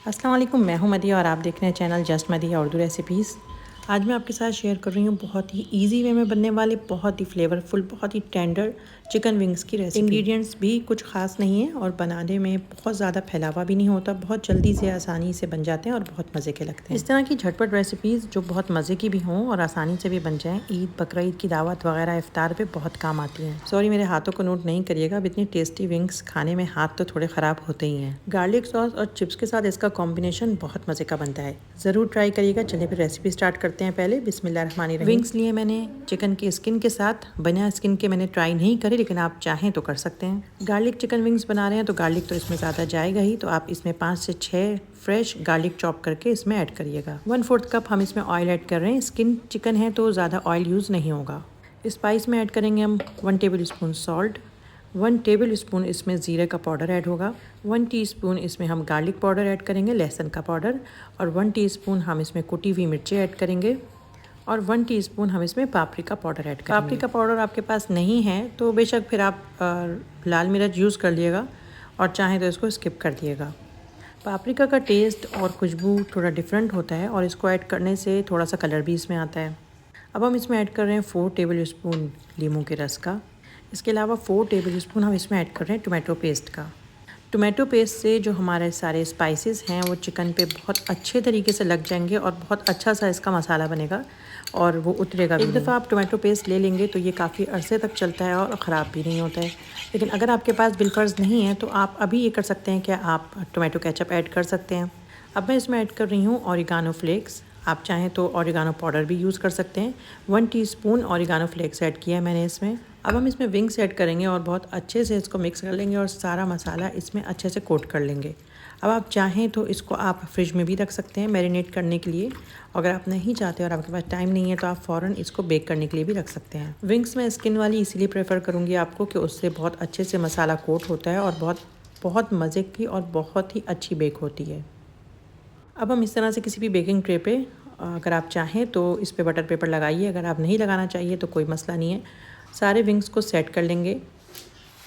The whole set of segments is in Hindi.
अस्सलाम वालेकुम, मैं हूं मदिया और आप देख रहे हैं चैनल जस्ट मदिया उर्दू रेसिपीज़। आज मैं आपके साथ शेयर कर रही हूं बहुत ही इजी वे में बनने वाले, बहुत ही फ्लेवरफुल, बहुत ही टेंडर चिकन विंग्स की रेसिपी। इंग्रेडिएंट्स भी कुछ खास नहीं है और बनाने में बहुत ज़्यादा फैलावा भी नहीं होता, बहुत जल्दी से आसानी से बन जाते हैं और बहुत मज़े के लगते हैं। इस तरह की झटपट रेसिपीज़ जो बहुत मज़े की भी हों और आसानी से भी बन जाएँ, ईद बकरा ईद की दावत वगैरह इफ्तार पे बहुत काम आती हैं। सॉरी, मेरे हाथों को नोट नहीं करिएगा, अब इतनी टेस्टी विंग्स खाने में हाथ तो थोड़े ख़राब होते ही हैं। गार्लिक सॉस और चिप्स के साथ इसका कॉम्बिनेशन बहुत मज़े का बनता है, ज़रूर ट्राई करिएगा। चलिए फिर रेसिपी स्टार्ट करते हैं। पहले बिस्मिल्लाहिर्रहमानिर्रहीम। विंग्स लिए मैंने चिकन के स्किन के साथ, बिना स्किन के मैंने ट्राई नहीं करी, लेकिन आप चाहें तो कर सकते हैं। गार्लिक चिकन विंग्स बना रहे हैं तो गार्लिक तो इसमें ज़्यादा जाएगा ही, तो आप इसमें 5 से 6 फ्रेश गार्लिक चॉप करके इसमें ऐड करिएगा। 1/4 कप हम इसमें ऑयल ऐड कर रहे हैं। स्किन चिकन है तो ज़्यादा ऑयल यूज़ नहीं होगा। स्पाइस में ऐड करेंगे हम 1 table spoon salt, 1 table spoon इसमें ज़ीरे का पाउडर ऐड होगा, 1 टीस्पून इसमें हम गार्लिक पाउडर ऐड करेंगे, लहसुन का पाउडर, और 1 टीस्पून हम इसमें कुटी हुई मिर्ची ऐड करेंगे, और 1 टीस्पून हम इसमें पापरिका पाउडर ऐड करेंगे। पापरिका पाउडर आपके पास नहीं है तो बेशक फिर आप लाल मिर्च यूज़ कर लिएगा और चाहें तो इसको स्किप कर दिएगा। पापरिका का टेस्ट और खुशबू थोड़ा डिफरेंट होता है और इसको ऐड करने से थोड़ा सा कलर भी इसमें आता है। अब हम इसमें ऐड कर रहे हैं 4 टेबल स्पून लीमू के रस का। इसके अलावा 4 टेबल स्पून हम इसमें ऐड कर रहे हैं टोमेटो पेस्ट का। टोमेटो पेस्ट से जो हमारे सारे स्पाइसेस हैं वो चिकन पे बहुत अच्छे तरीके से लग जाएंगे और बहुत अच्छा सा इसका मसाला बनेगा और वो उतरेगा भी। एक दफ़ा आप टोमेटो पेस्ट ले लेंगे तो ये काफ़ी अरसे तक चलता है और ख़राब भी नहीं होता है। लेकिन अगर आपके पास बिलफर्ज नहीं है तो आप अभी ये कर सकते हैं कि आप टोमेटो केचप ऐड कर सकते हैं। अब मैं इसमें ऐड कर रही हूँ ऑरिगानो फ्लेक्स। आप चाहें तो ऑरिगानो पाउडर भी यूज़ कर सकते हैं। 1 टीस्पून ऑरिगानो फ्लेक्स ऐड किया है मैंने इसमें। अब हम इसमें विंग्स ऐड करेंगे और बहुत अच्छे से इसको मिक्स कर लेंगे और सारा मसाला इसमें अच्छे से कोट कर लेंगे। अब आप चाहें तो इसको आप फ्रिज में भी रख सकते हैं मैरिनेट करने के लिए। अगर आप नहीं चाहते और आपके पास टाइम नहीं है तो आप फ़ौरन इसको बेक करने के लिए भी रख सकते हैं। विंग्स में स्किन वाली इसीलिए प्रेफर करूँगी आपको कि उससे बहुत अच्छे से मसाला कोट होता है और बहुत मज़े की और बहुत ही अच्छी बेक होती है। अब हम इस तरह से किसी भी बेकिंग ट्रे पे, अगर आप चाहें तो इस पे बटर पेपर लगाइए, अगर आप नहीं लगाना चाहिए तो कोई मसला नहीं है। सारे विंग्स को सेट कर लेंगे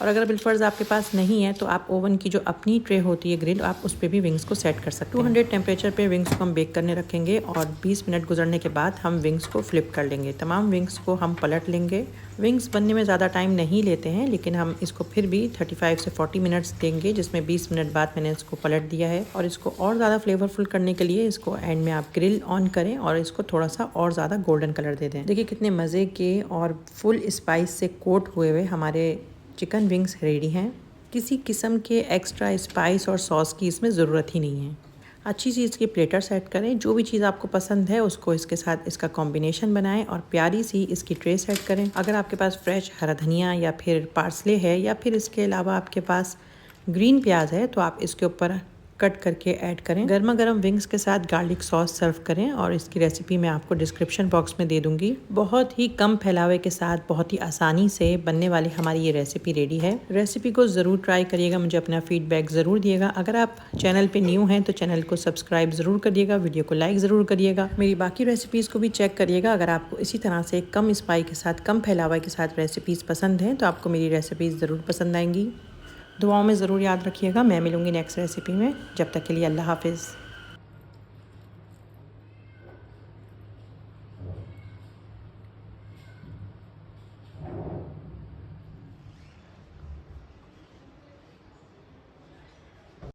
और अगर बिलफर्ज आपके पास नहीं है तो आप ओवन की जो अपनी ट्रे होती है ग्रिल, आप उस पर भी विंग्स को सेट कर सकते हैं। 200 टेम्परेचर पे विंग्स को हम बेक करने रखेंगे और 20 मिनट गुजरने के बाद हम विंग्स को फ्लिप कर लेंगे। तमाम विंग्स को हम पलट लेंगे। विंग्स बनने में ज़्यादा टाइम नहीं लेते हैं, लेकिन हम इसको फिर भी 35 से 40 मिनट्स देंगे, जिसमें 20 मिनट बाद मैंने इसको पलट दिया है। और इसको और ज़्यादा फ्लेवरफुल करने के लिए इसको एंड में आप ग्रिल ऑन करें और इसको थोड़ा सा और ज़्यादा गोल्डन कलर दे दें। देखिए कितने मज़े के और फुल स्पाइस से कोट हुए हुए हमारे चिकन विंग्स रेडी हैं। किसी किस्म के एक्स्ट्रा स्पाइस और सॉस की इसमें ज़रूरत ही नहीं है। अच्छी चीज़ की प्लेटर सेट करें, जो भी चीज़ आपको पसंद है उसको इसके साथ इसका कॉम्बिनेशन बनाएं और प्यारी सी इसकी ट्रे सेट करें। अगर आपके पास फ्रेश हरा धनिया या फिर पार्सले है या फिर इसके अलावा आपके पास ग्रीन प्याज है तो आप इसके ऊपर कट करके ऐड करें। गर्मा गर्म विंग्स के साथ गार्लिक सॉस सर्व करें और इसकी रेसिपी मैं आपको डिस्क्रिप्शन बॉक्स में दे दूंगी। बहुत ही कम फैलावे के साथ बहुत ही आसानी से बनने वाली हमारी ये रेसिपी रेडी है। रेसिपी को ज़रूर ट्राई करिएगा, मुझे अपना फीडबैक ज़रूर दिएगा। अगर आप चैनल पे न्यू हैं तो चैनल को सब्सक्राइब ज़रूर करिएगा, वीडियो को लाइक ज़रूर करिएगा। मेरी बाकी रेसिपीज़ को भी चेक करिएगा। अगर आपको इसी तरह से कम स्पाई के साथ, कम फैलावा के साथ रेसिपीज़ पसंद हैं तो आपको मेरी रेसिपीज़ ज़रूर पसंद आएंगी। दुआओं में ज़रूर याद रखिएगा। मैं मिलूँगी नेक्स्ट रेसिपी में। जब तक के लिए अल्लाह हाफिज़।